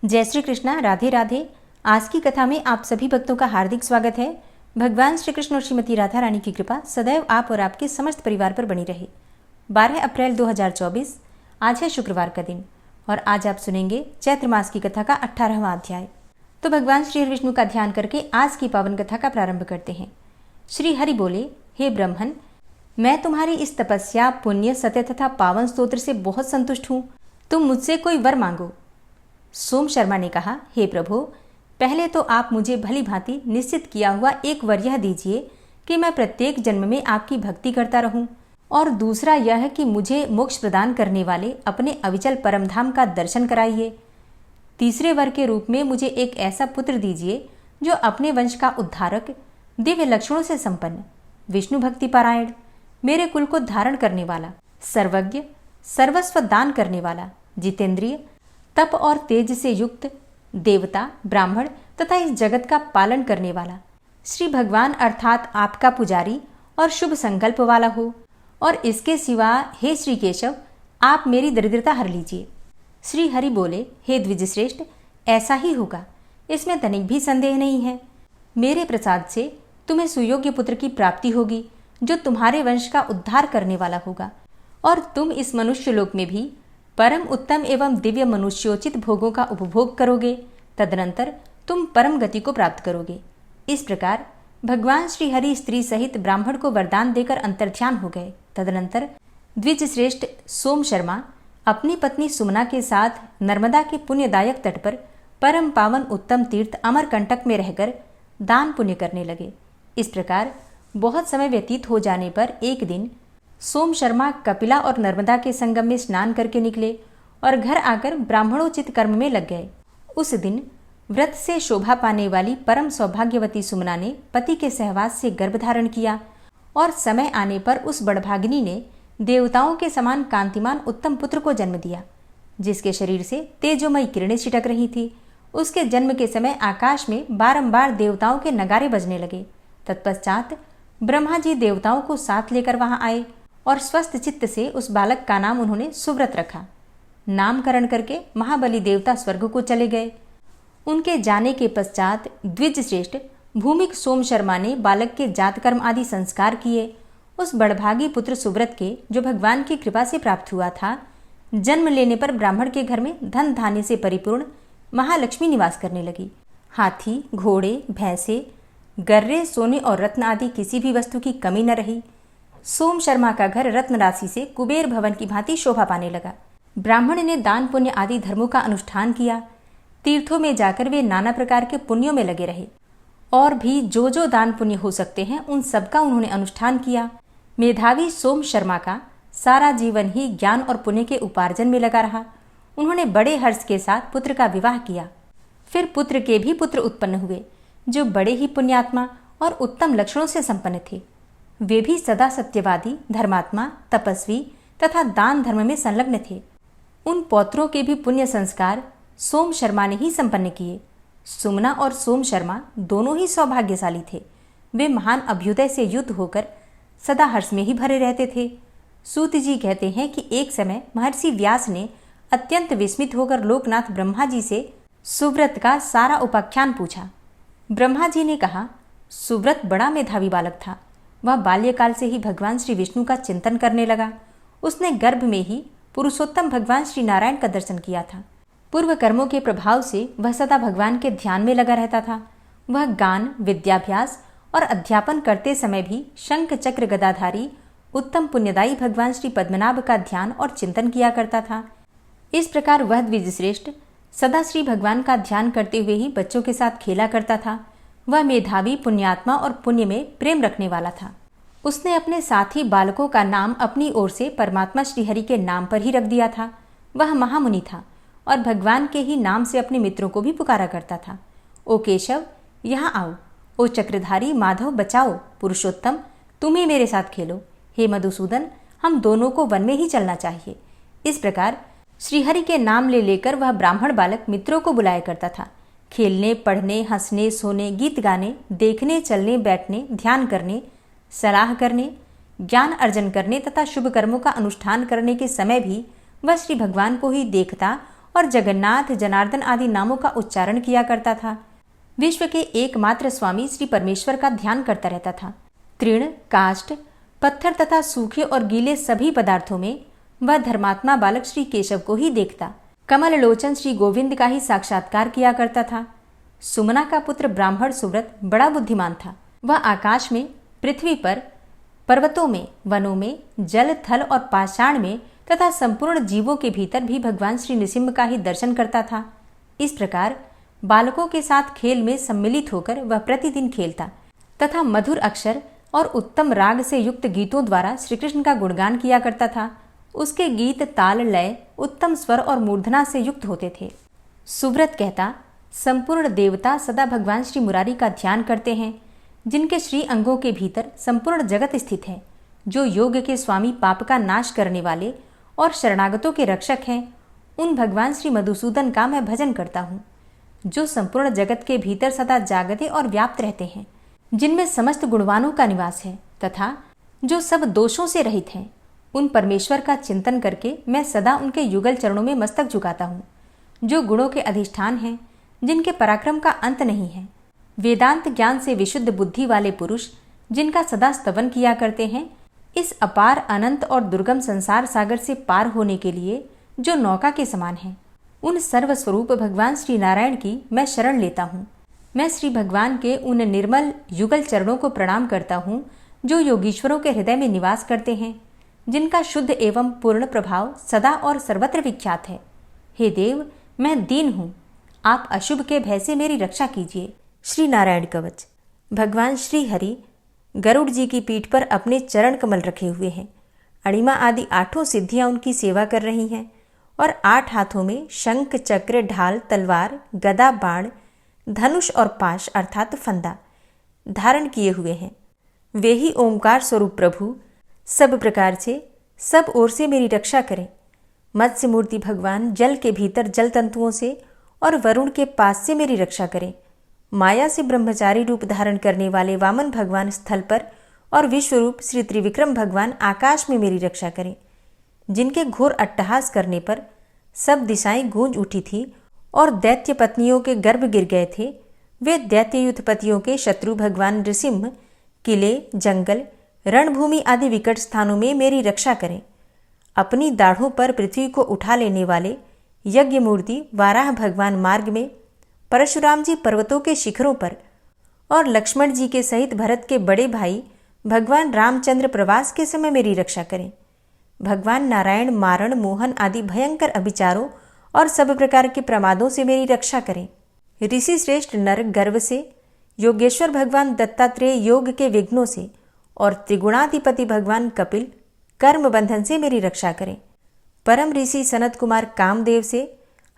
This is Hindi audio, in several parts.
जय श्री कृष्णा, राधे राधे। आज की कथा में आप सभी भक्तों का हार्दिक स्वागत है। भगवान श्री कृष्ण और श्रीमती राधा रानी की कृपा सदैव आप और आपके समस्त परिवार पर बनी रहे। 12 अप्रैल 2024 आज है शुक्रवार का दिन और आज आप सुनेंगे चैत्र मास की कथा का 18वां अध्याय। तो भगवान श्री हरि विष्णु का ध्यान करके आज की पावन कथा का प्रारंभ करते हैं। श्री हरि बोले, हे ब्रह्मन, मैं तुम्हारी इस तपस्या, पुण्य, सत्य तथा पावन स्तोत्र से बहुत संतुष्ट हूँ। तुम मुझसे कोई वर मांगो। सोम शर्मा ने कहा, हे प्रभु, पहले तो आप मुझे भली भांति निश्चित किया हुआ एक वर यह दीजिए कि मैं प्रत्येक जन्म में आपकी भक्ति करता रहूं, और दूसरा यह कि मुझे मोक्ष प्रदान करने वाले अपने अविचल परमधाम का दर्शन कराइए। तीसरे वर के रूप में मुझे एक ऐसा पुत्र दीजिए जो अपने वंश का उद्धारक, दिव्य लक्षणों से संपन्न, विष्णु भक्ति पारायण, मेरे कुल को धारण करने वाला, सर्वज्ञ, सर्वस्व दान करने वाला, जितेंद्रिय, तप और तेज से युक्त, देवता, ब्राह्मण तथा इस जगत का पालन करने वाला, श्री भगवान अर्थात आपका पुजारी और शुभ संकल्प वाला हो। और इसके सिवा हे श्री केशव, आप मेरी दरिद्रता हर लीजिए। श्री हरि बोले, हे द्विजश्रेष्ठ, ऐसा ही होगा, इसमें तनिक भी संदेह नहीं है। मेरे प्रसाद से तुम्हें सुयोग्य पुत्र की प्राप्ति होगी जो तुम्हारे वंश का उद्धार करने वाला होगा, और तुम इस मनुष्य लोक में भी परम उत्तम एवं दिव्य मनुष्योचित भोगों का उपभोग करोगे। तदनंतर तुम परम गति को प्राप्त करोगे। इस प्रकार भगवान श्री हरि स्त्री सहित ब्राह्मण को वरदान देकर अंतर्ध्यान हो गए। तदनंतर द्विज श्रेष्ठ सोम शर्मा अपनी पत्नी सुमना के साथ नर्मदा के पुण्यदायक तट पर परम पावन उत्तम तीर्थ अमरकंटक में रहकर दान पुण्य करने लगे। इस प्रकार बहुत समय व्यतीत हो जाने पर एक दिन सोम शर्मा कपिला और नर्मदा के संगम में स्नान करके निकले और घर आकर ब्राह्मणोचित कर्म में लग गए। उस दिन व्रत से शोभा पाने वाली परम सौभाग्यवती सुमना ने पति के सहवास से गर्भ धारण किया, और समय आने पर उस बड़भागिनी ने देवताओं के समान कांतिमान उत्तम पुत्र को जन्म दिया, जिसके शरीर से तेजोमयी किरणें छिटक रही थी। उसके जन्म के समय आकाश में बारंबार देवताओं के नगारे बजने लगे। तत्पश्चात ब्रह्मा जी देवताओं को साथ लेकर वहां आए और स्वस्थ चित्त से उस बालक का नाम उन्होंने सुव्रत रखा। नामकरण करके महाबली देवता स्वर्ग को चले गए। उनके जाने के पश्चात द्विज श्रेष्ठ भूमिक सोम शर्मा ने बालक के जातकर्म आदि संस्कार किए। उस बड़भागी पुत्र सुव्रत के, जो भगवान की कृपा से प्राप्त हुआ था, जन्म लेने पर ब्राह्मण के घर में धन धान्य से परिपूर्ण महालक्ष्मी निवास करने लगी। हाथी, घोड़े, भैंसे, गर्रे, सोने और रत्न आदि किसी भी वस्तु की कमी न रही। सोम शर्मा का घर रत्न राशि से कुबेर भवन की भांति शोभा पाने लगा। ब्राह्मण ने दान पुण्य आदि धर्मों का अनुष्ठान किया। तीर्थों में जाकर वे नाना प्रकार के पुण्यों में लगे रहे, और भी जो जो दान पुण्य हो सकते हैं उन सबका उन्होंने अनुष्ठान किया। मेधावी सोम शर्मा का सारा जीवन ही ज्ञान और पुण्य के उपार्जन में लगा रहा। उन्होंने बड़े हर्ष के साथ पुत्र का विवाह किया। फिर पुत्र के भी पुत्र उत्पन्न हुए, जो बड़े ही पुण्यात्मा और उत्तम लक्षणों से संपन्न थे। वे भी सदा सत्यवादी, धर्मात्मा, तपस्वी तथा दान धर्म में संलग्न थे। उन पौत्रों के भी पुण्य संस्कार सोम शर्मा ने ही संपन्न किए। सुमना और सोम शर्मा दोनों ही सौभाग्यशाली थे। वे महान अभ्युदय से युक्त होकर सदा हर्ष में ही भरे रहते थे। सूत जी कहते हैं कि एक समय महर्षि व्यास ने अत्यंत विस्मित होकर लोकनाथ ब्रह्मा जी से सुव्रत का सारा उपाख्यान पूछा। ब्रह्मा जी ने कहा, सुव्रत बड़ा मेधावी बालक था। वह बाल्यकाल से ही भगवान श्री विष्णु का चिंतन करने लगा। उसने गर्भ में ही पुरुषोत्तम भगवान श्री नारायण का दर्शन किया था। पूर्व कर्मों के प्रभाव से वह सदा भगवान के ध्यान में लगा रहता था। वह गान, विद्याभ्यास और अध्यापन करते समय भी शंख चक्र गदाधारी उत्तम पुण्यदायी भगवान श्री पद्मनाभ का ध्यान और चिंतन किया करता था। इस प्रकार वह द्विजश्रेष्ठ सदा श्री भगवान का ध्यान करते हुए ही बच्चों के साथ खेला करता था। वह मेधावी, पुण्यात्मा और पुण्य में प्रेम रखने वाला था। उसने अपने साथी बालकों का नाम अपनी ओर से परमात्मा श्रीहरि के नाम पर ही रख दिया था। वह महामुनि था और भगवान के ही नाम से अपने मित्रों को भी पुकारा करता था। ओ केशव, यहाँ आओ। ओ चक्रधारी माधव, बचाओ। पुरुषोत्तम, तुम ही मेरे साथ खेलो। हे मधुसूदन, हम दोनों को वन में ही चलना चाहिए। इस प्रकार श्रीहरि के नाम ले लेकर वह ब्राह्मण बालक मित्रों को बुलाया करता था। खेलने, पढ़ने, हंसने, सोने, गीत गाने, देखने, चलने, बैठने, ध्यान करने, सलाह करने, ज्ञान अर्जन करने तथा शुभ कर्मों का अनुष्ठान करने के समय भी वह श्री भगवान को ही देखता और जगन्नाथ, जनार्दन आदि नामों का उच्चारण किया करता था। विश्व के एकमात्र स्वामी श्री परमेश्वर का ध्यान करता रहता था। तृण, काष्ठ, पत्थर तथा सूखे और गीले सभी पदार्थों में वह धर्मात्मा बालक श्री केशव को ही देखता। कमल लोचन श्री गोविंद का ही साक्षात्कार किया करता था। सुमना का पुत्र ब्राह्मण सुव्रत बड़ा बुद्धिमान था। वह आकाश में, पृथ्वी पर, पर्वतों में, वनों में, जल, थल और पाषाण में तथा संपूर्ण जीवों के भीतर भी भगवान श्री नृसिंह का ही दर्शन करता था। इस प्रकार बालकों के साथ खेल में सम्मिलित होकर वह प्रतिदिन खेलता तथा मधुर अक्षर और उत्तम राग से युक्त गीतों द्वारा श्री कृष्ण का गुणगान किया करता था। उसके गीत ताल, लय, उत्तम स्वर और मूर्धना से युक्त होते थे। सुव्रत कहता, संपूर्ण देवता सदा भगवान श्री मुरारी का ध्यान करते हैं, जिनके श्री अंगों के भीतर संपूर्ण जगत स्थित है। जो योग के स्वामी, पाप का नाश करने वाले और शरणागतों के रक्षक हैं, उन भगवान श्री मधुसूदन का मैं भजन करता हूँ। जो संपूर्ण जगत के भीतर सदा जागते और व्याप्त रहते हैं, जिनमें समस्त गुणवानों का निवास है तथा जो सब दोषों से रहित हैं, उन परमेश्वर का चिंतन करके मैं सदा उनके युगल चरणों में मस्तक झुकाता हूँ। जो गुणों के अधिष्ठान हैं, जिनके पराक्रम का अंत नहीं है, वेदांत ज्ञान से विशुद्ध बुद्धि वाले पुरुष, जिनका सदा स्तवन किया करते हैं, इस अपार, अनंत और दुर्गम संसार सागर से पार होने के लिए जो नौका के समान है, उन सर्वस्वरूप भगवान श्री नारायण की मैं शरण लेता हूँ। मैं श्री भगवान के उन निर्मल युगल चरणों को प्रणाम करता हूँ, जो योगीश्वरों के हृदय में निवास करते हैं, जिनका शुद्ध एवं पूर्ण प्रभाव सदा और सर्वत्र विख्यात है। हे देव, मैं दीन हूँ, आप अशुभ के भय से मेरी रक्षा कीजिए। श्री नारायण कवच। भगवान श्री हरि गरुड़ जी की पीठ पर अपने चरण कमल रखे हुए हैं। अणिमा आदि 8 सिद्धियां उनकी सेवा कर रही हैं और 8 हाथों में शंख, चक्र, ढाल, तलवार, गदा, बाण, धनुष और पाश अर्थात फंदा धारण किए हुए हैं। वे ही ओंकार स्वरूप प्रभु सब प्रकार से, सब ओर से मेरी रक्षा करें। मत्स्य मूर्ति भगवान जल के भीतर जल तंतुओं से और वरुण के पास से मेरी रक्षा करें। माया से ब्रह्मचारी रूप धारण करने वाले वामन भगवान स्थल पर और विश्वरूप श्री त्रिविक्रम भगवान आकाश में मेरी रक्षा करें। जिनके घोर अट्टहास करने पर सब दिशाएं गूंज उठी थी और दैत्य पत्नियों के गर्भ गिर गए थे, वे दैत्ययुत पतियों के शत्रु भगवान नृसिंह किले, जंगल, रणभूमि आदि विकट स्थानों में मेरी रक्षा करें। अपनी दाढ़ों पर पृथ्वी को उठा लेने वाले यज्ञ मूर्ति वाराह भगवान मार्ग में, परशुराम जी पर्वतों के शिखरों पर और लक्ष्मण जी के सहित भरत के बड़े भाई भगवान रामचंद्र प्रवास के समय मेरी रक्षा करें। भगवान नारायण मारण, मोहन आदि भयंकर अभिचारों और सब प्रकार के प्रमादों से मेरी रक्षा करें। ऋषि श्रेष्ठ नर गर्व से, योगेश्वर भगवान दत्तात्रेय योग के विघ्नों से और त्रिगुणाधिपति भगवान कपिल कर्म बंधन से मेरी रक्षा करें। परम ऋषि सनत कुमार कामदेव से,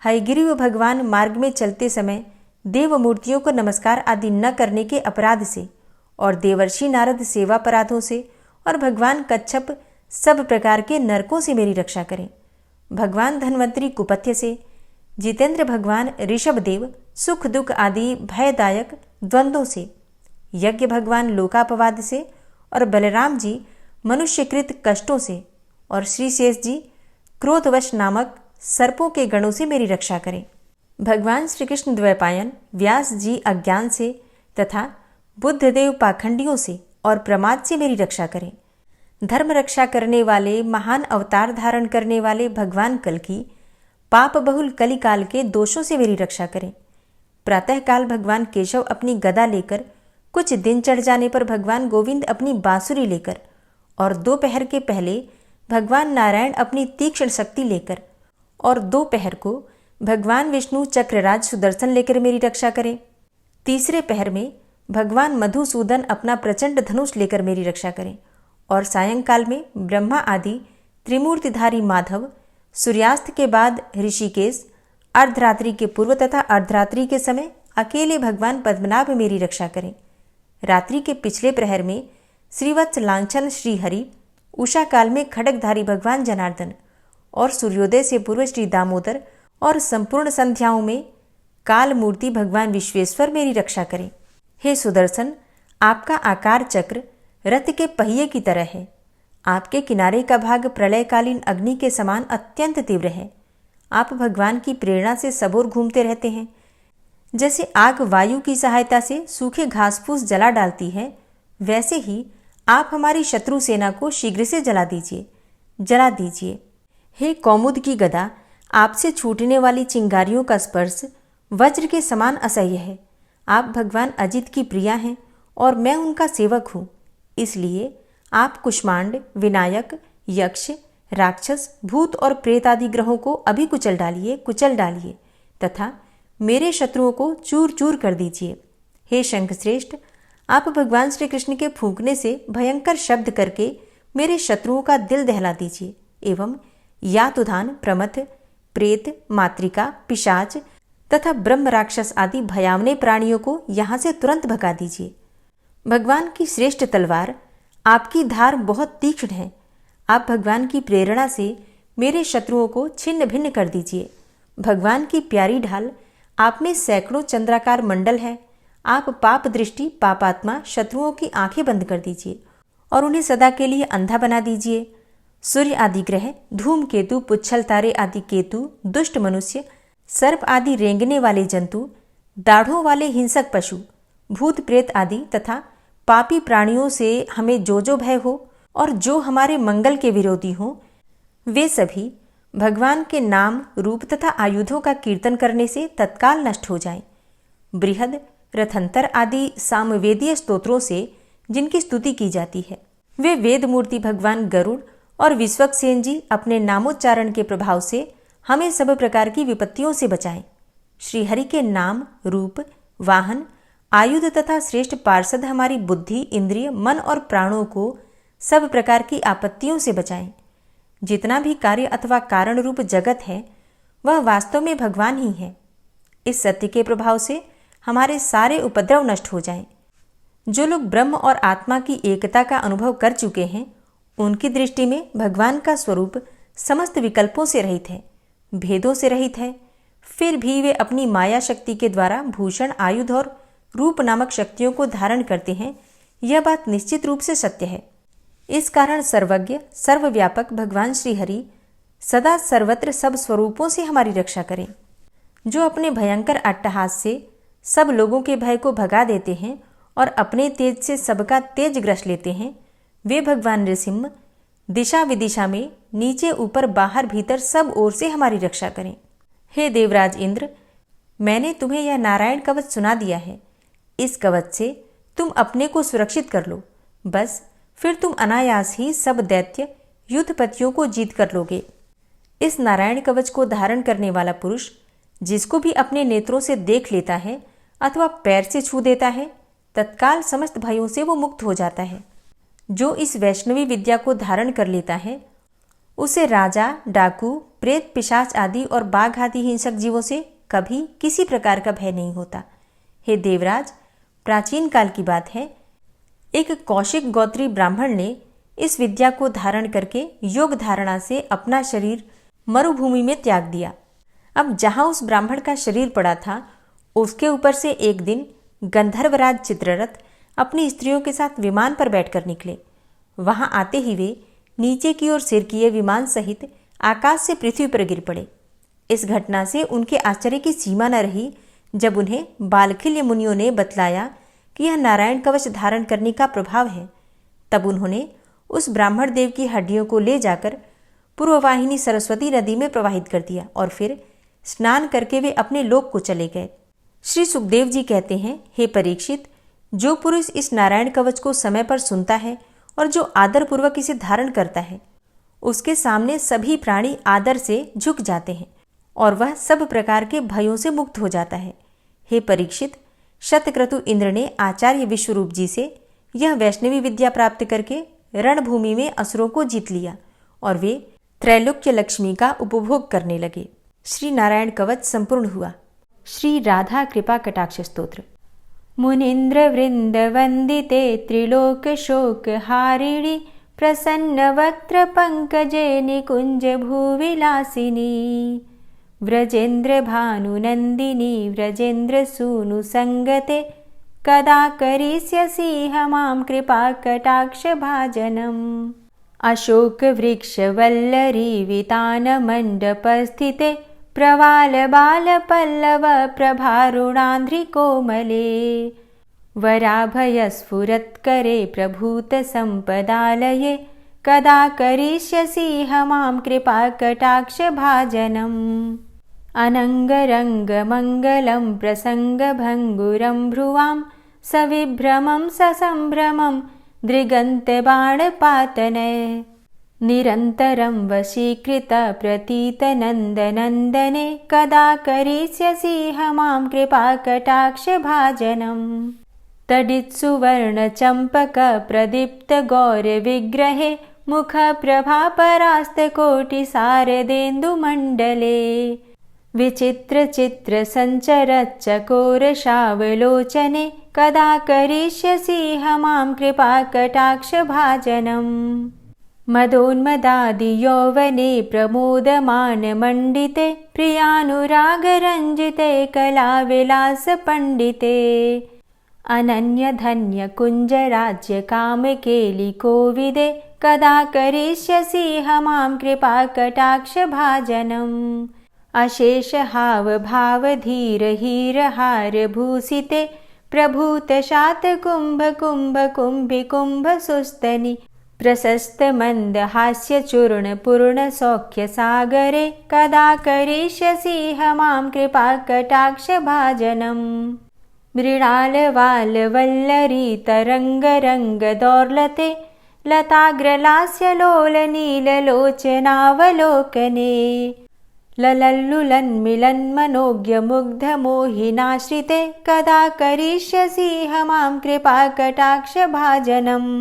हयग्रीव भगवान मार्ग में चलते समय देव मूर्तियों को नमस्कार आदि न करने के अपराध से और देवर्षि नारद सेवा अपराधों से और भगवान कच्छप सब प्रकार के नरकों से मेरी रक्षा करें। भगवान धन्वंतरी कुपथ्य से, जितेंद्र भगवान ऋषभदेव सुख दुख आदि भयदायक द्वंद्वों से, यज्ञ भगवान लोकापवाद से और बलराम जी मनुष्यकृत कष्टों से और श्री शेष जी क्रोधवश नामक सर्पों के गणों से मेरी रक्षा करें। भगवान श्री कृष्ण द्वैपायन व्यास जी अज्ञान से तथा बुद्धदेव पाखंडियों से और प्रमाद से मेरी रक्षा करें। धर्म रक्षा करने वाले महान अवतार धारण करने वाले भगवान कल्कि पाप बहुल कलिकाल के दोषों से मेरी रक्षा करें। प्रातःकाल भगवान केशव अपनी गदा लेकर, कुछ दिन चढ़ जाने पर भगवान गोविंद अपनी बांसुरी लेकर और दोपहर के पहले भगवान नारायण अपनी तीक्ष्ण शक्ति लेकर और दोपहर को भगवान विष्णु चक्रराज सुदर्शन लेकर मेरी रक्षा करें। तीसरे पहर में भगवान मधुसूदन अपना प्रचंड धनुष लेकर मेरी रक्षा करें और सायंकाल में ब्रह्मा आदि त्रिमूर्तिधारी माधव, सूर्यास्त के बाद ऋषिकेश, अर्धरात्रि के पूर्व तथा अर्धरात्रि के समय अकेले भगवान पद्मनाभ मेरी रक्षा करें। रात्रि के पिछले प्रहर में श्रीवत्स लांछन श्रीहरि, उषा काल में खड्गधारी भगवान जनार्दन और सूर्योदय से पूर्व श्री दामोदर और संपूर्ण संध्याओं में काल मूर्ति भगवान विश्वेश्वर मेरी रक्षा करें। हे सुदर्शन, आपका आकार चक्र रथ के पहिए की तरह है। आपके किनारे का भाग प्रलयकालीन अग्नि के समान अत्यंत तीव्र है। आप भगवान की प्रेरणा से सबोर घूमते रहते हैं। जैसे आग वायु की सहायता से सूखे घास फूस जला डालती है, वैसे ही आप हमारी शत्रु सेना को शीघ्र से जला दीजिए। हे कौमुद की गदा, आपसे छूटने वाली चिंगारियों का स्पर्श वज्र के समान असह्य है। आप भगवान अजित की प्रिया हैं और मैं उनका सेवक हूँ, इसलिए आप कुष्मांड, विनायक, यक्ष, राक्षस, भूत और प्रेत आदि ग्रहों को अभी कुचल डालिए तथा मेरे शत्रुओं को चूर चूर कर दीजिए। हे शंखश्रेष्ठ, आप भगवान श्री कृष्ण के फूंकने से भयंकर शब्द करके मेरे शत्रुओं का दिल दहला दीजिए एवं यातुधान, प्रमथ, प्रेत, मातृका, पिशाच तथा ब्रह्म राक्षस आदि भयावने प्राणियों को यहाँ से तुरंत भगा दीजिए। भगवान की श्रेष्ठ तलवार, आपकी धार बहुत तीक्ष्ण है। आप भगवान की प्रेरणा से मेरे शत्रुओं को छिन्न भिन्न कर दीजिए। भगवान की प्यारी ढाल, आप में सैकड़ों चंद्राकार मंडल है। आप पाप दृष्टि, पापात्मा शत्रुओं की आंखें बंद कर दीजिए और उन्हें सदा के लिए अंधा बना दीजिए। सूर्य आदि ग्रह, धूमकेतु, पुच्छल तारे आदि केतु, दुष्ट मनुष्य, सर्प आदि रेंगने वाले जंतु, दाढ़ों वाले हिंसक पशु, भूत प्रेत आदि तथा पापी प्राणियों से हमें जो भय हो और जो हमारे मंगल के विरोधी हों, वे सभी भगवान के नाम, रूप तथा आयुधों का कीर्तन करने से तत्काल नष्ट हो जाएं। बृहद, रथंतर आदि सामवेदीय स्तोत्रों से जिनकी स्तुति की जाती है, वे वेद मूर्ति भगवान गरुड़ और विश्वक्सेन जी अपने नामोच्चारण के प्रभाव से हमें सब प्रकार की विपत्तियों से बचाएं। श्री हरि के नाम, रूप, वाहन, आयुध तथा श्रेष्ठ पार्षद हमारी बुद्धि, इंद्रिय, मन और प्राणों को सब प्रकार की आपत्तियों से बचाएं। जितना भी कार्य अथवा कारण रूप जगत है, वह वास्तव में भगवान ही है। इस सत्य के प्रभाव से हमारे सारे उपद्रव नष्ट हो जाएं। जो लोग ब्रह्म और आत्मा की एकता का अनुभव कर चुके हैं, उनकी दृष्टि में भगवान का स्वरूप समस्त विकल्पों से रहित है, भेदों से रहित है। फिर भी वे अपनी माया शक्ति के द्वारा भूषण, आयुध और रूप नामक शक्तियों को धारण करते हैं। यह बात निश्चित रूप से सत्य है। इस कारण सर्वज्ञ, सर्वव्यापक भगवान श्री हरि सदा सर्वत्र सब स्वरूपों से हमारी रक्षा करें। जो अपने भयंकर अट्टहास से सब लोगों के भय को भगा देते हैं और अपने तेज से सबका तेज ग्रस लेते हैं, वे भगवान नृसिंह दिशा विदिशा में, नीचे ऊपर बाहर भीतर सब ओर से हमारी रक्षा करें। हे देवराज इंद्र, मैंने तुम्हें यह नारायण कवच सुना दिया है। इस कवच से तुम अपने को सुरक्षित कर लो, बस फिर तुम अनायास ही सब दैत्य युद्धपतियों को जीत कर लोगे। इस नारायण कवच को धारण करने वाला पुरुष जिसको भी अपने नेत्रों से देख लेता है अथवा पैर से छू देता है, तत्काल समस्त भयों से वो मुक्त हो जाता है। जो इस वैष्णवी विद्या को धारण कर लेता है, उसे राजा, डाकू, प्रेत, पिशाच आदि और बाघ आदि हिंसक जीवों से कभी किसी प्रकार का भय नहीं होता। हे देवराज, प्राचीन काल की बात है, एक कौशिक गोत्री ब्राह्मण ने इस विद्या को धारण करके योग धारणा से अपना शरीर मरुभूमि में त्याग दिया। अब जहाँ उस ब्राह्मण का शरीर पड़ा था, उसके ऊपर से एक दिन गंधर्वराज चित्ररथ अपनी स्त्रियों के साथ विमान पर बैठकर निकले। वहां आते ही वे नीचे की ओर सिरकिए विमान सहित आकाश से पृथ्वी पर गिर पड़े। इस घटना से उनके आश्चर्य की सीमा न रही जब उन्हें बालखिल्य मुनियों ने बतलाया कि यह नारायण कवच धारण करने का प्रभाव है। तब उन्होंने उस ब्राह्मण देव की हड्डियों को ले जाकर पूर्ववाहिनी सरस्वती नदी में प्रवाहित कर दिया और फिर स्नान करके वे अपने लोक को चले गए। श्री सुखदेव जी कहते हैं, हे परीक्षित, जो पुरुष इस नारायण कवच को समय पर सुनता है और जो आदर पूर्वक इसे धारण करता है, उसके सामने सभी प्राणी आदर से झुक जाते हैं और वह सब प्रकार के भयों से मुक्त हो जाता है। हे परीक्षित, शतक्रतु इंद्र ने आचार्य विश्वरूप जी से यह वैष्णवी विद्या प्राप्त करके रणभूमि में असुरों को जीत लिया और वे त्रैलोक्य लक्ष्मी का उपभोग करने लगे। श्री नारायण कवच संपूर्ण हुआ। श्री राधा कृपा कटाक्ष स्तोत्र। मुनीन्द्र वृंद वंदिते त्रिलोक शोक हारिणी प्रसन्न वक्त्र पंकजे निकुंज भूविलासिनी व्रजेन्द्र भानुनंदिनी व्रजेन्द्र सूनु संगते कदा करिष्यसि हमां कृपा कटाक्ष भाजनम्। अशोक वृक्ष वल्लरी वितान मंडप स्थिते प्रवालबालपल्लव प्रभारुणान्ध्रिकोमले वराभयस्फुरत्करे प्रभूतसम्पदालये कदा करिष्यसि मां कृपाकटाक्षभाजनम् अनङ्गरङ्गमङ्गलं प्रसङ्गभङ्गुरं भ्रुवां सविभ्रमं ससम्भ्रमं दृगन्तबाणपातने निरन्तरं वशीकृतप्रतीतनन्दनन्दने कदा करिष्यसि मां कृपाकटाक्षभाजनम् तडित्सुवर्णचम्पकप्रदीप्तगौरविग्रहे मुखप्रभापरास्तकोटिशारदेन्दुमण्डले विचित्रचित्रसञ्चरच्चकोरशावलोचने कदा करिष्यसि मां कृपाकटाक्षभाजनम् मदोन्मदादियौवने प्रमोदमानमण्डिते प्रियानुरागरञ्जिते कलाविलासपण्डिते अनन्यधन्यकुञ्जराज्यकामकेलिकोविदे कदा करिष्यसि मां कृपाकटाक्षभाजनम् अशेषहावभावधीरहीरहारभूषिते प्रभूतशातकुम्भकुम्भकुम्भिकुम्भसुस्तनि प्रशस्तमन्दहास्यचूर्णपूर्णसौख्यसागरे कदा करिष्यसि मां कृपाकटाक्षभाजनम् मृणालवालवल्लरीतरङ्गरङ्गदौर्लते लताग्रलास्यलोलनीललोचनावलोकने ललल्लुलन्मिलन्मनोज्ञमुग्धमोहिनाश्रिते कदा करिष्यसि मां कृपाकटाक्षभाजनम्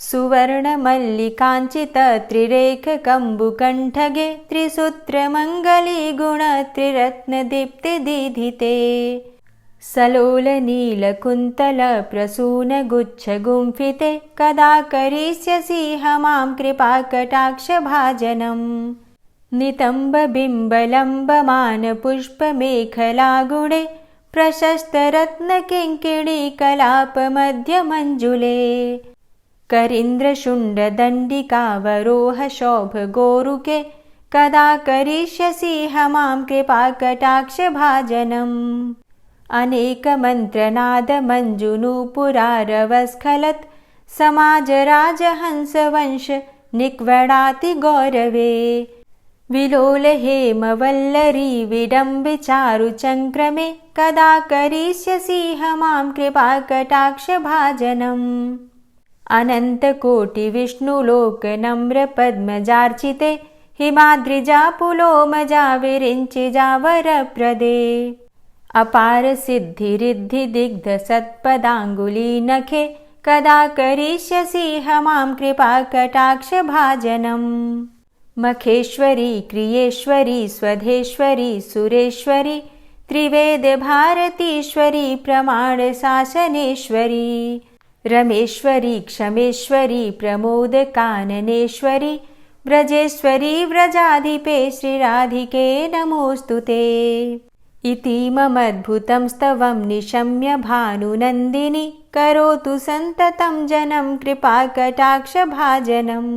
सुवर्णमल्लिकाञ्चितत्रिरेखकम्बुकण्ठगे त्रिसूत्रमङ्गलीगुणत्रिरत्नदीप्तिदीधिते सलोलनीलकुन्तलप्रसूनगुच्छगुम्फिते कदा करिष्यसि मां कृपाकटाक्षभाजनम् नितम्बबिम्बलम्बमानपुष्पमेखलागुणे प्रशस्तरत्नकिङ्किणीकलापमध्यमञ्जुले करीन्द्रशुण्डदण्डिकावरोहशोभगोरुके कदा करिष्यसि मां कृपाकटाक्षभाजनम् अनेकमन्त्रनादमञ्जुनूपुरारवस्खलत् समाजराजहंसवंश निक्वडातिगौरवे विलोलहेमवल्लरी विडम्बिचारुचङ्क्रमे कदा करिष्यसि मां कृपाकटाक्षभाजनम् अनन्तकोटिविष्णुलोकनम्रपद्मजार्चिते हिमाद्रिजापुलोमजाविरिञ्चिजावरप्रदे अपारसिद्धिरिद्धिदिग्धसत्पदाङ्गुलीनखे कदा करिष्यसि मां कृपाकटाक्षभाजनम् मखेश्वरी क्रियेश्वरी स्वधेश्वरी सुरेश्वरी त्रिवेदभारतीश्वरी प्रमाणशासनेश्वरी रमेश्वरी क्षमेश्वरी प्रमोदकाननेश्वरी व्रजेश्वरी व्रजाधिपे श्रीराधिके नमोऽस्तु ते इतीममद्भुतं स्तवं निशम्य भानुनन्दिनी करोतु सन्ततं जनं कृपाकटाक्षभाजनम्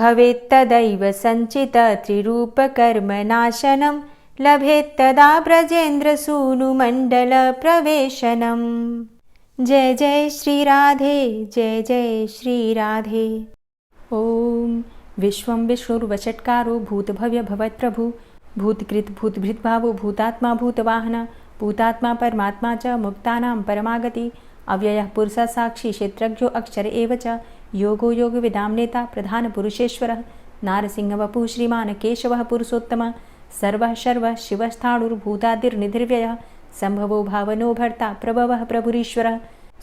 भवेत्तदैव सञ्चितत्रिरूपकर्मनाशनं लभेत्तदा ब्रजेन्द्रसूनुमण्डलप्रवेशनम् जय जय श्रीराधे जय जय श्रीराधे। ॐ विश्वं विष्णुर्वषट्कारो भूतभव्यभवत्प्रभु भूतकृत भूतभृद्भावो भूतात्मा भूतवाहन भूतात्मा परमात्मा च मुक्तानां परमागति अव्ययः पुरुषः साक्षी क्षेत्रज्ञो अक्षर एव च योगो योगविदां नेता प्रधानपुरुषेश्वरः नारसिंहवपुः श्रीमान् केशवः पुरुषोत्तमः सर्वः शर्वः शिवस्थाणुर्भूतादिर्निधिर्व्ययः सम्भवो भावनो भर्ता प्रभवः प्रभुरीश्वरः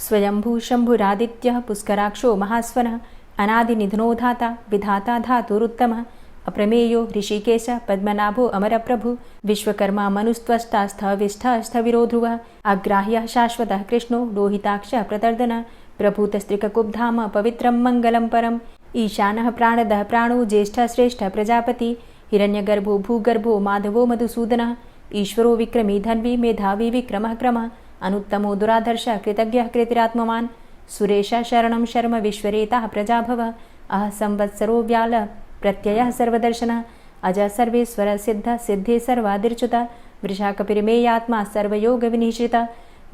स्वयंभू शम्भुरादित्यः पुष्कराक्षो महास्वनः अनादिनिधनो धाता विधाता धातुरुत्तमः अप्रमेयो ऋषिकेश पद्मनाभो अमरप्रभु विश्वकर्मा मनुस्त्वष्टा स्थविष्ठः स्थविरो ध्रुवः अग्राह्यः शाश्वतः कृष्णो लोहिताक्षः प्रतर्दनः प्रभूतस्त्रिककुब्धाम पवित्रं मङ्गलं परम् ईशानः प्राणदः प्राणो ज्येष्ठः श्रेष्ठः प्रजापति हिरण्यगर्भो भूगर्भो माधवो मधुसूदनः ईश्वरो विक्रमी धन्वी मेधावी विक्रमः क्रमः अनुत्तमो दुराधर्षः कृतज्ञः कृतिरात्मवान् सुरेशः शरणं शर्म विश्वरेताः प्रजाभवः अह संवत्सरो व्याल प्रत्ययः सर्वदर्शनः अज सर्वेश्वर सिद्ध सिद्धे सर्वादिर्च्युत वृषा कपिर्मेयात्मा सर्वयोग विनिश्रित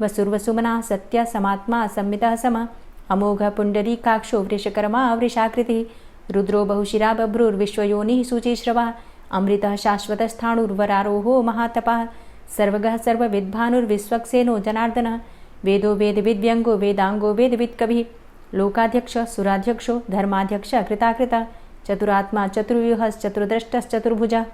वसुर्वसुमना सत्य समात्मा संमितः सम अमोघ पुंडरीकाक्षो वृषकर्मा वृषाकृतिः रुद्रो बहुशिरा बभ्रुर्विश्वयोनिः शुचिश्रवा अमृतः शाश्वतस्थाणुर्वरारोहो महातपः सर्वगः सर्वविद्भानुर्विश्वक्सेनो जनार्दनः वेदो वेदविद्व्यङ्गो वेदाङ्गो वेदवित्कविः लोकाध्यक्ष सुराध्यक्षो धर्माध्यक्ष कृताकृता चतुरात्मा चतुर्व्यूहश्चतुर्द्रष्टश्चतुर्भुजा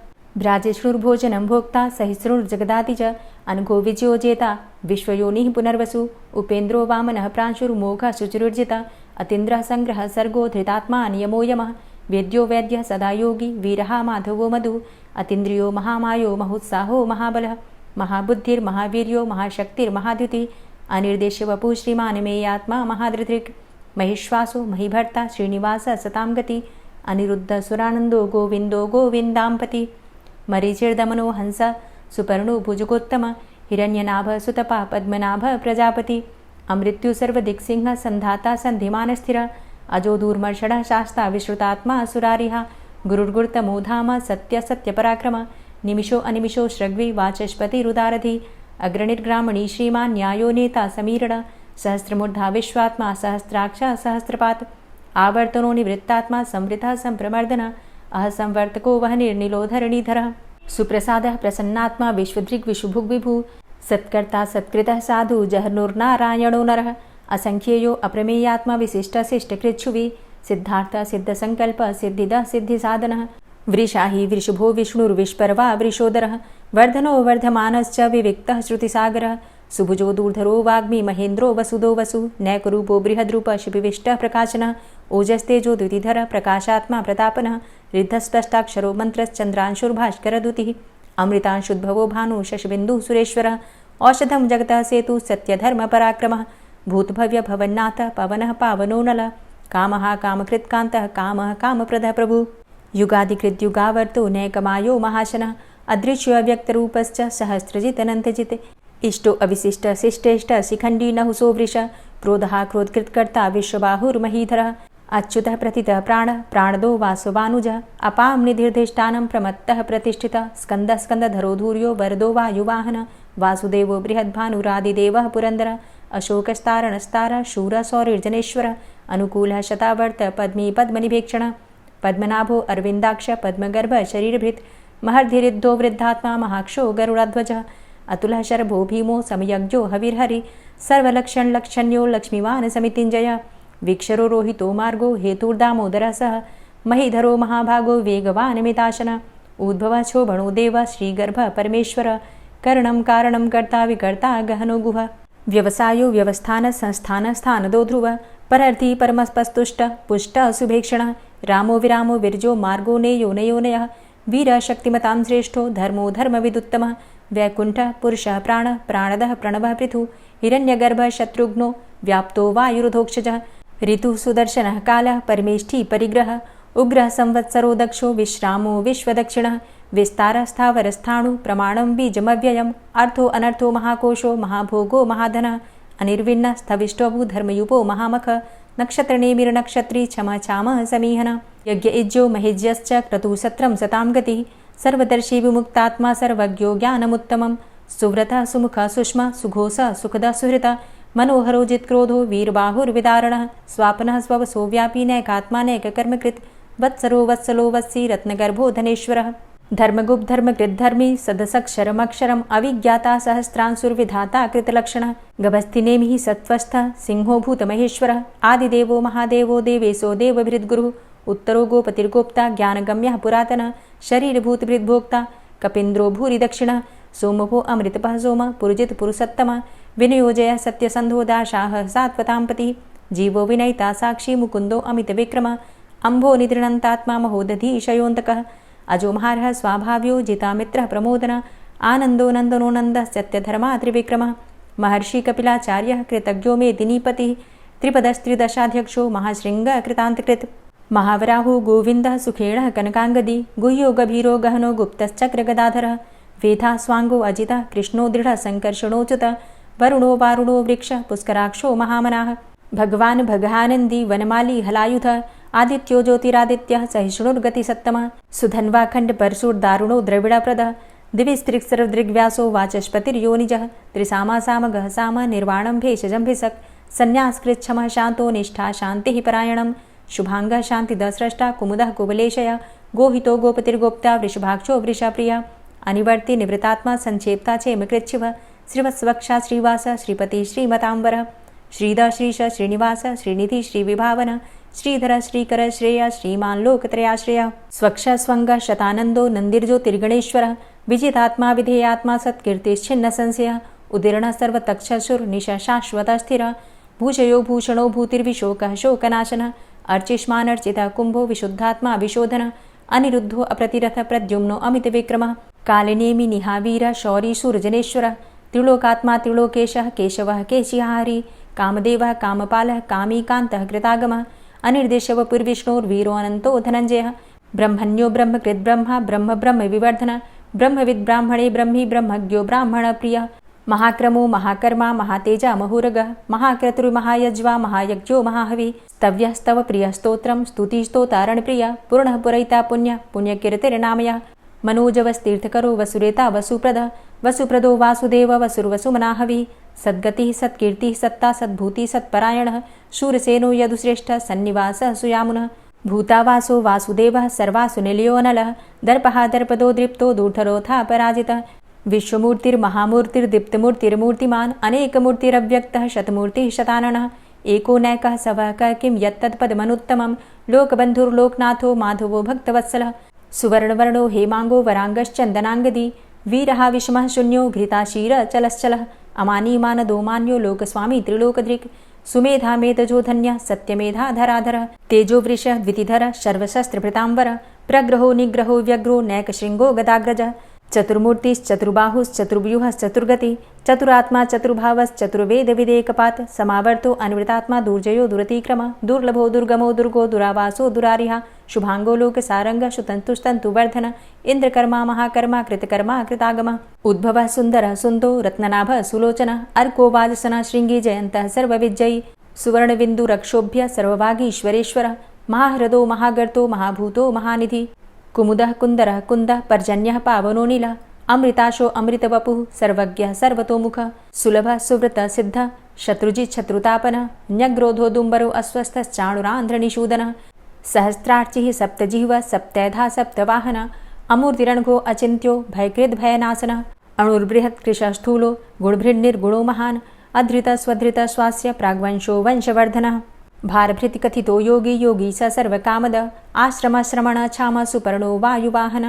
भ्राजिष्णुर्भोजनं भोक्ता सहिष्णुर्जगदाति च अनघो विजयो जेता विश्वयोनिः पुनर्वसु उपेन्द्रो वामनः प्रांशुर्मोघः शुचिरुर्जिता अतीन्द्रः संग्रहः सर्गो धृतात्मा नियमो यमः वेद्यो वैद्यः सदा योगी वीरः माधवो मधु अतीन्द्रियो महामायो महोत्साहो महाबलः महाबुद्धिर्महावीर्यो महाशक्तिर्महाद्युतिः अनिर्देश्य वपुः श्रीमान् मेयात्मा महाधृतिर् महिश्वासो महिभर्ता श्रीनिवास सतां गति अनिरुद्ध सुरानन्दो गोविन्दो गोविन्दाम्पति मरीचिर्दमनो हंस सुपर्णो भुजगोत्तम हिरण्यनाभ सुतपा पद्मनाभ प्रजापति अमृत्यु सर्वदिक्सिंह संधाता संधिमान स्थिर अजो दूर्मर्षण शास्ता विश्रुतात्मा सुरारिहा गुरुर्गुर्तमो धाम सत्य सत्यपराक्रम निमिषो अनिमिषो श्रग्वी वाचस्पति रुदारधि अग्रणिर्ग्रामणी श्रीमान् न्यायो नेता समीरण सहस्रमूर्धा विश्वात्मा सहस्राक्ष सहस्रपात आवर्तनो निवृत्तात्मा संवृतः संप्रमर्दन अहसंवर्तको वह निर्निलोधरणीधरः सुप्रसादः प्रसन्नात्मा विश्वदृग् विशुभुग् विभु सत्कर्ता सत्कृतः साधु जहर्नुर्नारायणो नरः असंख्येयो अप्रमेयात्मा विशिष्टशिष्टकृच्छुवि सिद्धार्थ सिद्धसंकल्प सिद्धिदः सिद्धिसाधनः वृषाहि वृषभो विष्णुर्विष्पर्वा वृषोदरः वर्धनो वर्धमानश्च विविक्तः श्रुतिसागरः सुभुजो दूर्धरो वाग्मी महेन्द्रो वसुदो वसु नैकरूपो बृहद्रूप शिपिविष्टः प्रकाशनः ओजस्तेजो द्युतिधर प्रकाशात्मा प्रतापनः रिद्धस्पष्टाक्षरो मन्त्रश्चन्द्रांशुर्भास्करदुतिः अमृतांशुद्भवो भानु शशबिन्दुः सुरेश्वरः औषधं जगतः सेतु सत्यधर्मपराक्रमः भूतभव्य भवन्नाथ पवनः पावनो नलः कामः कामकृत्कान्तः कामः कामप्रदः प्रभु युगादिकृद्युगावर्तो नैकमायो महाशनः अदृश्यो अव्यक्तरूपश्च सहस्रजितनन्तजित् इष्टो अविशिष्ट शिष्टेष्ट शिखण्डी नहुसो वृष क्रोधः क्रोधकृत्कर्ता विश्वबाहुर्महीधरः अच्युतः प्रतितः प्राणदो वासवानुजः अपां निधिर्धिष्ठानं प्रमत्तः प्रतिष्ठितः स्कन्दः स्कन्दधरो धूर्यो वरदो वायुवाहनः वासुदेवो बृहद्भानुरादिदेवः पुरन्दरः अशोकस्तारणस्तारः शूरः सौरिर्जनेश्वरः अनुकूलः शतावर्त पद्मी पद्मनिभेक्षणः पद्मनाभो अरविन्दाक्ष पद्मगर्भ शरीरभृत् महर्धिरिद्धो वृद्धात्मा महाक्षो गरुडाध्वजः अतुलः शरभो भीमो समयज्ञो हविर्हरि सर्वलक्षणलक्षण्यो लक्ष्मीवान् समितिञ्जयः वीक्षरो रोहितो मार्गो हेतुर्दामोदरः सः महीधरो महाभागो वेगवान् मिताशनः उद्भवः शोभणो देवः श्रीगर्भः परमेश्वरः करणं कारणं कर्ता विकर्ता गहनो गुहः व्यवसायो व्यवस्थान संस्थान स्थानदो ध्रुवः परर्थी परमस्पस्तुष्ट पुष्ट सुभेक्षणः रामो विरामो विरजो मार्गो नेयो नयोनयः वीरः शक्तिमतां श्रेष्ठो धर्मो धर्मविदुत्तमः वैकुण्ठः पुरुषः प्राणः प्राणदः प्रणवः पृथुः हिरण्यगर्भः शत्रुघ्नो व्याप्तो वायुरुधोक्षजः ऋतुः सुदर्शनः कालः परमेष्ठी परिग्रहः उग्रः संवत्सरो दक्षो विश्रामो विश्वदक्षिणः विस्तारः स्थावरस्थाणु प्रमाणं बीजमव्ययम् अर्थो अनर्थो महाकोशो महाभोगो महाधनः अनिर्विण्णः स्थविष्टोऽभू धर्मयुपो महामख नक्षत्रनेमिर्नक्षत्री क्षम छामः समीहनः यज्ञ इज्यो महिज्यश्च क्रतुः सत्रं सतां गतिः सर्वदर्शी विमुक्तात्मा सर्वज्ञो ज्ञानमुत्तमं सुव्रतः सुमुखः सुष्मा सुघोषः सुखदः सुहृतः मनोहरो जित्क्रोधो वीरबाहुर्विदारणः स्वापनः स्ववसो व्यापी नैकात्मा नैककर्मकृत् वत्सरो वत्सलो वत्सी रत्नगर्भो धनेश्वरः धर्मगुप्त धर्मकृद्धर्मी सदसक्षरमक्षरम् अविज्ञाता सहस्रांशुर्विधाता कृतलक्षणः गभस्तिनेमिः सत्त्वस्थः सिंहो भूतमहेश्वरः आदिदेवो महादेवो देवेशो देवभृद्गुरुः उत्तरो गोपतिर्गोप्ता ज्ञानगम्यः पुरातनः शरीरभूतभृद्भोक्ता कपीन्द्रो भूरि दक्षिणः सोमभो अमृतपः सोमः पुरुजित पुरुषोत्तमः विनियोजयः सत्यसन्धो दाशाः सात्वताम्पतिः जीवो विनयिता साक्षी मुकुन्दो अमितविक्रमः अम्भो निद्रणन्तात्मा महोदधीशयोऽन्तकः अजोमहारः स्वाभाव्यो जितामित्रः प्रमोदनः आनन्दो नन्दनो नन्दः सत्यधर्मा त्रिविक्रमः महर्षि कपिलाचार्यः कृतज्ञो मेदिनीपतिः त्रिपदस्त्रिदशाध्यक्षो महाशृङ्गः कृतान्तकृत् महावराहो गोविन्दः सुखेणः कनकाङ्गदी गुह्यो गभीरो गहनो गुप्तश्चक्रगदाधरः वेधा स्वाङ्गो अजितः कृष्णो दृढः सङ्कर्षणोच्युतः वरुणो वारुणो वृक्षः पुष्कराक्षो महामनाः भगवान् भगानन्दी वनमाली हलायुधः आदित्यो ज्योतिरादित्यः सहिष्णुर्गति सत्तमः सुधन्वा खंड परशुर्दारुणो द्रविड़प्रदः दिविस्त्रिक्सर्वदृग्व्यासो वाचस्पतिर्योनिजः त्रिसामासामगः साम निर्वाणं भेषजं भिसक् संन्यासकृच्छमः शान्तो निष्ठा शान्तिः परायणं शुभांगः शान्तिदः स्रष्टा कुमुदः कुवलेशय गोहितो गोपतिर्गोप्ता वृषभाक्षो वृषाप्रिया अनिवर्ति निवृतात्मा संक्षेप्ता चेमकृच्छिव श्रीवत्सवक्षा श्रीवास श्रीपति श्रीमतांबर श्रीद श्रीश श्रीनिवास श्रीनिधि श्रीविभावन श्रीधर श्रीकर श्रेय श्रीमान लोकत्रयाश्रय स्वक्ष स्वंग शतानंदो नंदिर्ज्योतिर्गणेश्वर विजितात्मा विधेयात्मा सत्कीर्तिश्छिन्न संशय उदीर्ण सर्वतक्षसुर निश शाश्वत स्थिर भूषयो भूषणो भूतिर्विशोकः शोकनाशन अर्चिष्मान अर्चित कुंभो विशुद्धात्मा विशोधन अनिरुद्धो अप्रतिरथ प्रद्युम्नो अमित विक्रम कालिनेमि निहावीर शौरी सूर्जनेश्वर त्रिलोकात्मा त्रिलोकेशः केशवः केशिहारी कामदेवः कामपालः कामीकान्तः कृतागमः अनिर्देशव पुर्विष्णोर्वीरो अनंतो धनंजयः ब्रह्मण्यो ब्रह्मकृत् ब्रह्मा ब्रह्म ब्रह्म विवर्धन ब्रह्मविद् ब्राह्मणे ब्रह्मी ब्रह्मज्ञो ब्राह्मण प्रिय महाक्रमो महाकर्मा महातेजा महुरगः महाक्रतुर्महायज्वा महायज्ञो महाहवि स्तव्यस्तव प्रिय स्तोत्रं स्तुतिस्तोतारण प्रिय पूर्णः पुरैता पुण्य पुण्यकीर्तिर्नामयः मनोजवस्तीर्थकरो वसुरेता वसुप्रद वसुप्रदो वासुदेव वसुर्वसुमनाहवि सद्गतिः सत्कीर्तिः सत्ता सद्भूति सत्परायणः शूरसेनो यदुश्रेष्ठः सन्निवासः सुयामुनः भूतावासो वासुदेवः सर्वासु निलयोऽनलः दर्पः दर्पदो दृप्तो दूर्धरोऽथा पराजितः विश्वमूर्तिर्महामूर्तिर्दीप्तमूर्तिर्मूर्तिमान् अनेकमूर्तिरव्यक्तः शतमूर्तिः शताननः एको नैकः सवः किं यत्तत्पदमनुत्तमं लोकबन्धुर्लोकनाथो माधवो भक्तवत्सलः सुवर्णवर्णो हेमांगो वरांगश्चन्दनांगदी वीरः विषमः शून्यो घृताशीर चलश्चलः अमानीमानदो मान्यो लोकस्वामी त्रिलोकदृक् सुमेधा मेधजो धन्यः सत्यमेधा धराधरः तेजो वृषः द्वितिधरः सर्वशस्त्रभृतांबर प्रग्रहो निग्रहो व्यग्रो नैकशृंगो गदाग्रजः चतुर्मूर्तिश्चतुर्बाहुश्चतुर्व्यूहश्चतुर्गति चतुरात्मा चतुर्भावश्चतुर्वेद विदेकपात समावर्तो अनिवृतात्मा दुर्जयो दुरतिक्रम दुर्लभो दुर्गमो दुर्गो दुरावासो दुरारिहा शुभांगो लोक सारंग सुतंतुस्तंतुवर्धन इंद्रकर्मा महाकर्मा कृतकर्मा कृतागम उद्भव सुंदर सुंदो रत्ननाभ सुलोचन अर्को वाजसन श्रृंगी जयंत सर्वविजयी सुवर्णबिंदु रक्षोभ्य सर्वभागीश्वरेश्वर महाहृदो महागर्तो महाभूतो महानिधि कुमुदः कुंदरः कुंदः पर्जन्यः पावनो नीलः अमृताशो अमृतवपुः सर्वज्ञः सर्वतोमुखः सुलभः सुव्रतः सिद्धः शत्रुजित् शत्रुतापनः न्यग्रोधो दुम्बरो अस्वस्थश्चाणुरान्ध्रनिषूदनः सहस्रार्चिः सप्तजिह्वः सप्तैधा सप्तवाहनः अमूर्तिरणघो अचिन्त्यो भयकृद्भयनाशनः अणुर्बृहत् कृशस्थूलो गुणभृन्निर्गुणो महान् अधृतः स्वधृतः स्वास्य प्राग्वंशो वंशवर्धनः भारभृति कथितो योगी योगी स सर्वकामद आश्रम श्रमण छाम सुपर्णो वायुवाहन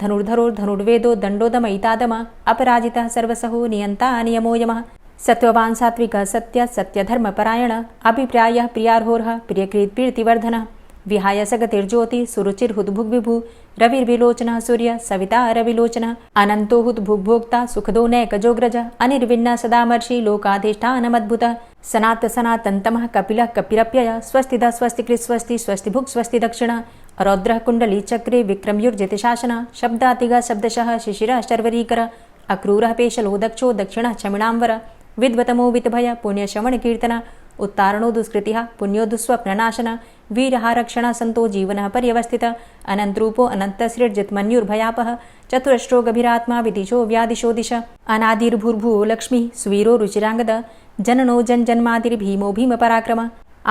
धनुर्धरो धनुर्वेदो दंडोदमयितादम अपराजितः सर्वसहो नियंता नियमो यमः सत्ववान् सात्विकः सत्य सत्यधर्मपरायण अभिप्रायः प्रियार्होर्ह प्रियकृत् प्रीतिवर्धनः विहाय सगतिर्ज्योति सुरुचिर्हुद्भुग्विभु रविर्विलोचनः सूर्य सविता रविलोचनः अनंतो हुद्भुग्भोक्ता सुखदो नैकजोग्रज अनिर्विण्ण सदामर्षि लोकाधिष्ठानमद्भुतः सनात सनातन्तमः कपिलः कपिरप्यय स्वस्तिदा स्वस्तिकृत् स्वस्ति स्वस्तिभुक् स्वस्ति दक्षिण रौद्रः कुण्डली चक्रे विक्रमयुर्जित शासन शब्दातिगा शब्दशः शिशिरः शर्वरीकर अक्रूरः पेशलो दक्षो दक्षिणः क्षमिणाम्बर विद्वतमो वितभय पुण्यश्रवण कीर्तन उत्तारणो दुष्कृतिः पुण्यो दुःस्वप्ननाशन वीरः रक्षण संतो जीवनः पर्यवस्थित अनंतरूपो अनंतसृर्जित मन्युर्भयापः चतुरश्रो गभीरात्मा विदिशो व्यादिशो दिश अनादिर्भूर्भुवो लक्ष्मी सुवीरो रुचिरांगद जननो जन्मादिर्भीमो भीम पराक्रम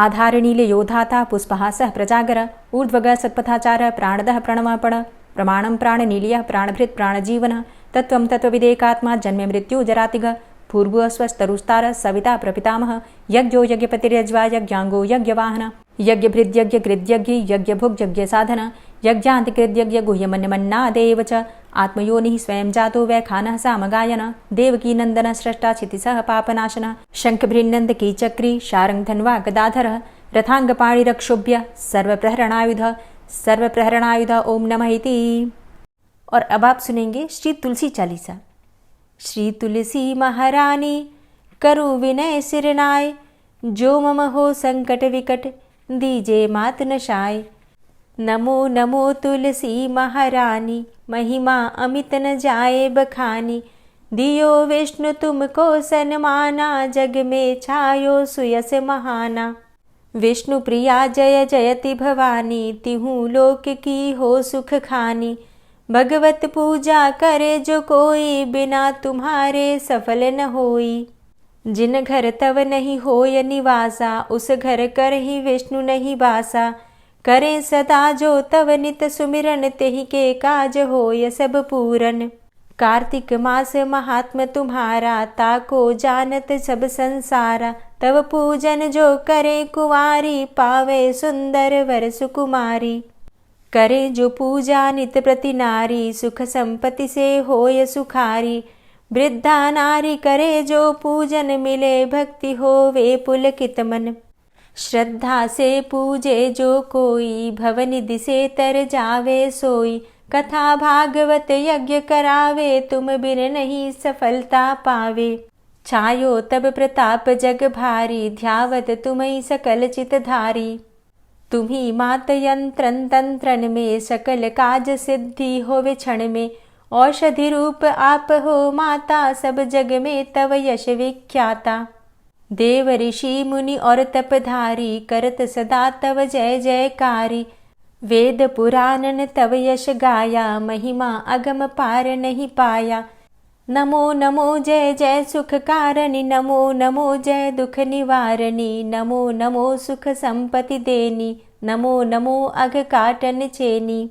आधारणीले योधाता पुष्पहासः प्रजागर ऊर्ध्वग सत्पथाचार प्राणदः प्रणवपण प्रमाणं प्राणनीलियः प्राणभृत् प्राणजीवन तत्त्वं तत्त्वविदेकात्मा जन्म मृत्यु जरातिग भूर्भुवः स्वस्तरुस्तार सविता प्रपितामह यज्ञो यज्ञपतिर्यज्वा यज्ञांगो यज्ञवाहन यज्ञभृद्यज्ञकृद्यज्ञ यज्ञभुग्यज्ञ साधन यज्ञान्तिकृद्यज्ञ गुह्यमन्यमन्नादेव च आत्मयोनिः स्वयं जातो वैखानः सामगायन देवकी नंदन स्रष्टा क्षितिसः पापनाशन शंखभृन्नन्दकी चक्री शारंगधन्वा गदाधर रथांगपाणिरक्षोभ्य सर्वप्रहरणायुध ओम नमः इति। और अब आप सुनेंगे श्री तुलसी चालीसा। श्री तुलसी महारानी करु विनय सिरनाय, जो मम हो संकट विकट दीजे मात नशाय। नमो नमो तुलसी महारानी, महिमा अमित न जाए बखानी। दियो विष्णु तुमको सन्माना, जग में छायो सुयस महाना। विष्णु प्रिया जय जयति भवानी, तिहु लोक की हो सुख खानी। भगवत पूजा करे जो कोई, बिना तुम्हारे सफल न होई। जिन घर तव नहीं होय निवासा, उस घर कर ही विष्णु नहीं बासा। करें सदा जो तव नित सुमिरन, तेहि के काज होय सब पूरन। कार्तिक मास महात्म तुम्हारा, ताको जानत सब संसारा। तव पूजन जो करे कुंवारी, पावे सुंदर वर सुकुमारी। करे जो पूजा नित प्रति नारी, सुख संपत्ति से होय सुखारी। वृद्धा नारी करे जो पूजन, मिले भक्ति होवे पुलकित मन। श्रद्धा से पूजे जो कोई, भवनिधि से तर जावे सोई। कथा भागवत यज्ञ करावे, तुम बिन नहीं सफलता पावे। छायो तब प्रताप जग भारी, ध्यावत तुम्हि सकल चित धारी। तुम्ही मात यंत्रन तंत्रन में, सकल काज सिद्धि होवे क्षण में। औषधि रूप आप हो माता, सब जग में तव यश विख्याता। देव ऋषि मुनि और तपधारी, करत सदा तव जय जयकारी। वेद पुराणन तव यश गाया, महिमा अगम पार नहीं पाया। नमो नमो जय जय सुख कारणि, नमो नमो जय दुख निवारणी। नमो नमो सुख संपत्ति देनी, नमो नमो अघ काटन चेनी।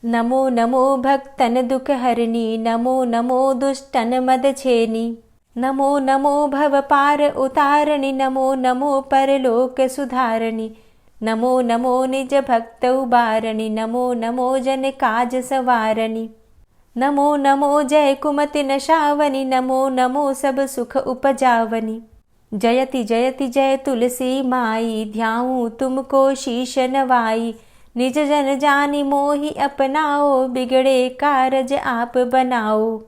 नमो नमो भक्तन दुख हरणी, नमो नमो दुष्टन मद छेनी। नमो नमो भव पार उतारणी, नमो नमो परलोक सुधारणी। नमो नमो निज भक्त उबारणी, नमो नमो जन काज सवारणी। नमो नमो जय कुमति नशावनी, नमो नमो सब सुख उपजावनी। जयति जयति जय तुलसी माई, ध्याऊं तुमको शीश नवाई। निज जन जानी मोहि अपनाओ, बिगड़े कारज आप बनाओ।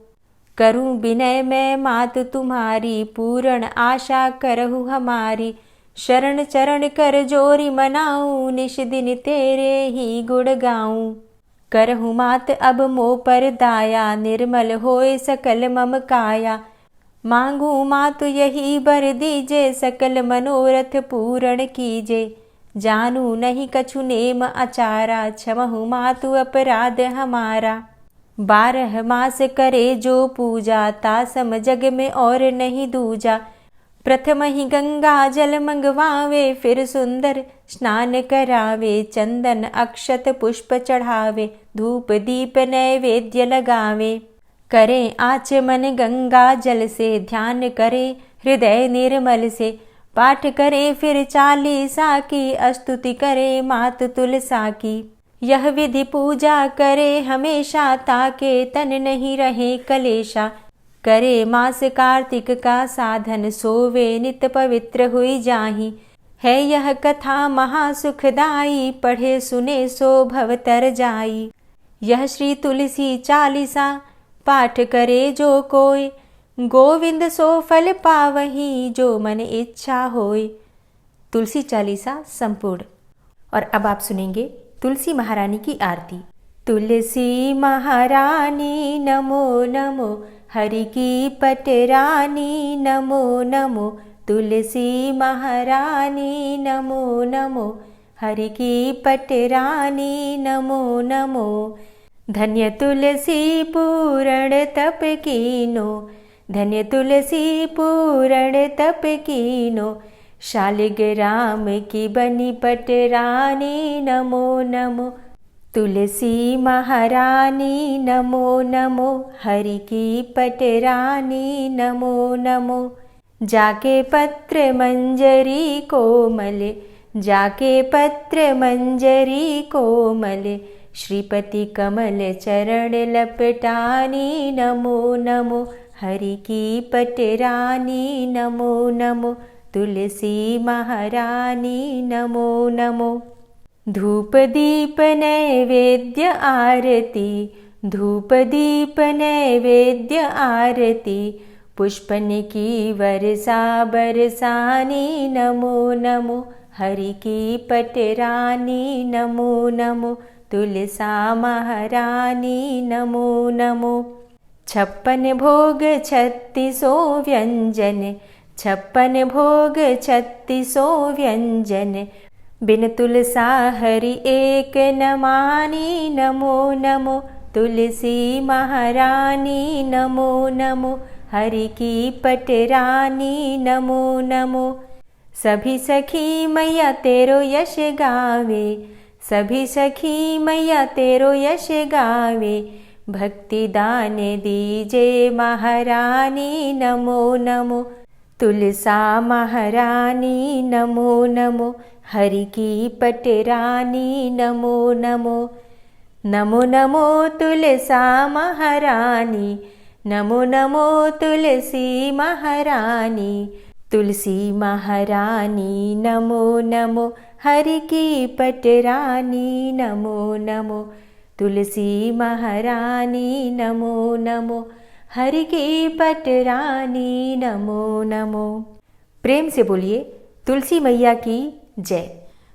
करूं विनय मैं मात तुम्हारी, पूर्ण आशा करहु हमारी। शरण चरण कर जोरी मनाऊं, निश दिन तेरे ही गुण गाऊं। करहु मात अब मोह पर दाया, निर्मल होए सकल मम काया। मांगू मातु यही बर दीजे, सकल मनोरथ पूर्ण कीजे। जानू नहीं कछु नेम आचारा, क्षमहु मातु अपराध हमारा। 12 मास करे जो पूजा, तासम जग में और नहीं दूजा। प्रथम ही गंगा जल मंगवावे, फिर सुंदर स्नान करावे। चंदन अक्षत पुष्प चढ़ावे, धूप दीप नैवेद्य लगावे। करें आचमन गंगा जल से, ध्यान करे हृदय निर्मल से। पाठ करे फिर 40 की, स्तुति करे मात तुलसा की। यह विधि पूजा करे हमेशा, ताके तन नहीं रहे कलेशा। करे मास कार्तिक का साधन, सोवे नित पवित्र हुई जाहि। है यह कथा महासुखदाई, पढ़े सुने सो भव तर जाई। यह श्री तुलसी 40 पाठ करे जो कोय, गोविंद सो फल पावही, जो मन इच्छा होय। तुलसी 40 संपूर्ण। और अब आप सुनेंगे तुलसी महारानी की आरती। तुलसी महारानी नमो नमो, हरि की पटरानी नमो नमो। तुलसी महारानी नमो नमो, हरि की पटरानी नमो नमो। धन्य तुलसी पूर्ण तप कीनो, धन्य तुलसी पूर्ण तप कीनो। शालिग्राम की बनी पटरानी नमो नमो। तुलसी महारानी नमो नमो, हरि की पटरानी नमो नमो। जाके पत्र मंजरी कोमल, जाके पत्र मंजरी कोमल। श्रीपति कमल चरण लपटानी नमो नमो, हरि की पटरानी नमो नमो। तुलसी महारानी नमो नमो। धूप दीप नैवेद्य आरती, धूप दीप नैवेद्य आरती। पुष्पन की वर्षा बरसानी नमो नमो, हरि की पटरानी नमो नमो। तुलसा महारानी नमो नमो। 56 भोग 36 व्यंजन, 56 भोग 36 व्यंजन। बिन तुलसा हरि एक न मानी, नमो नमो तुलसी महारानी, नमो नमो हरि की पटरानी, नमो नमो। सभी सखी मैया तेरो यश गावे, सभी सखी मैया तेरो यश गावे, भक्ति दान दीजे महारानी, नमो नमो तुलसा महारानी, नमो नमो हरि की पटरानी, नमो नमो। नमो नमो तुलसा महारानी, नमो नमो तुलसी महारानी, तुलसी महारानी, नमो नमो हरि की पटरानी, नमो नमो तुलसी महारानी, नमो नमो हरि की पटरानी, नमो नमो। प्रेम से बोलिए तुलसी मैया की जय।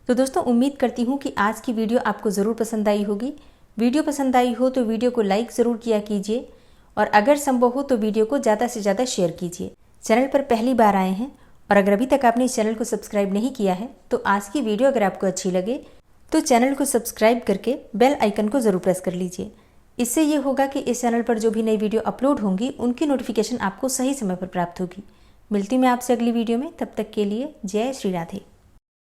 तो दोस्तों, उम्मीद करती हूँ कि आज की वीडियो आपको ज़रूर पसंद आई होगी। वीडियो पसंद आई हो तो वीडियो को लाइक ज़रूर किया कीजिए और अगर संभव हो तो वीडियो को ज़्यादा से ज़्यादा शेयर कीजिए। चैनल पर पहली बार आए हैं और अगर अभी तक आपने इस चैनल को सब्सक्राइब नहीं किया है तो आज की वीडियो अगर आपको अच्छी लगे तो चैनल को सब्सक्राइब करके बेल आइकन को ज़रूर प्रेस कर लीजिए। इससे ये होगा कि इस चैनल पर जो भी नई वीडियो अपलोड होंगी उनकी नोटिफिकेशन आपको सही समय पर प्राप्त होगी। मिलती मैं आपसे अगली वीडियो में, तब तक के लिए जय श्री राधे।